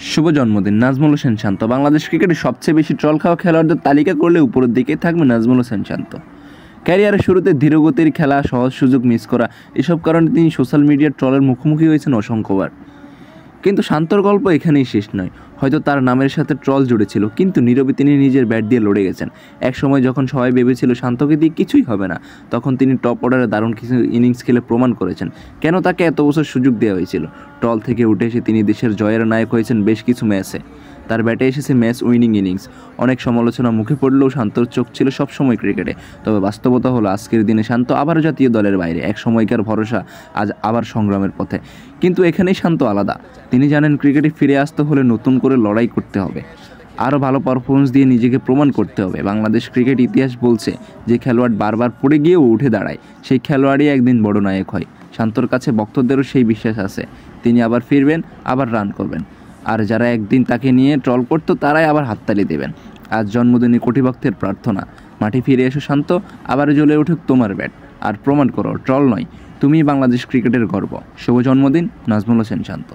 শুভ জন্মদিন নাজমুল হোসেন শান্ত। বাংলাদেশ ক্রিকেটে সবচেয়ে বেশি ট্রল খাওয়া খেলোয়াড়দের তালিকা করলে উপরের দিকেই থাকবে নাজমুল হোসেন শান্ত। ক্যারিয়ারের শুরুতে ধীরগতির খেলা, সহজ সুযোগ মিস করা, এসব কারণে তিনি সোশ্যাল মিডিয়ার ট্রলের মুখোমুখি হয়েছেন অসংখ্যবার। কিন্তু শান্তর গল্প এখানেই শেষ নয়। হয়তো তার নামের সাথে ট্রল জুড়েছিল, কিন্তু নীরবে তিনি নিজের ব্যাট দিয়ে লড়ে গেছেন। এক সময় যখন সবাই ভেবেছিল শান্তকে দিয়ে কিছুই হবে না, তখন তিনি টপ অর্ডারে দারুণ কিছু ইনিংস খেলে প্রমাণ করেছেন কেন তাকে এত বছর সুযোগ দেওয়া হয়েছিল। ট্রল থেকে উঠে এসে তিনি দেশের জয়ের নায়ক হয়েছেন বেশ কিছু ম্যাচে। তার ব্যাটে এসেছে ম্যাচ উইনিং ইনিংস। অনেক সমালোচনা মুখে পড়লেও শান্তর চোখ ছিল সবসময় ক্রিকেটে। তবে বাস্তবতা হলো আজকের দিনে শান্ত আবার জাতীয় দলের বাইরে, এক সময়কার ভরসা আজ আবার সংগ্রামের পথে। কিন্তু এখানেই শান্ত আলাদা। তিনি জানেন ক্রিকেটে ফিরে আসতে হলে নতুন করে লড়াই করতে হবে, আরও ভালো পারফরমেন্স দিয়ে নিজেকে প্রমাণ করতে হবে। বাংলাদেশ ক্রিকেট ইতিহাস বলছে যে খেলোয়াড় বারবার পড়ে গিয়েও উঠে দাঁড়ায়, সেই খেলোয়াড়ই একদিন বড় নায়ক হয়। শান্তর কাছে ভক্তদেরও সেই বিশ্বাস আছে, তিনি আবার ফিরবেন, আবার রান করবেন। আর যারা একদিন তাকে নিয়ে ট্রল করতো তারাই আবার হাততালি দেবেন। আজ জন্মদিনে কোটি ভক্তের প্রার্থনা, মাঠে ফিরে এসো শান্ত, আবার জ্বলে উঠুক তোমার ব্যাট। আর প্রমাণ করো ট্রল নয়, তুমিই বাংলাদেশ ক্রিকেটের গর্ব। শুভ জন্মদিন নাজমুল হোসেন শান্ত।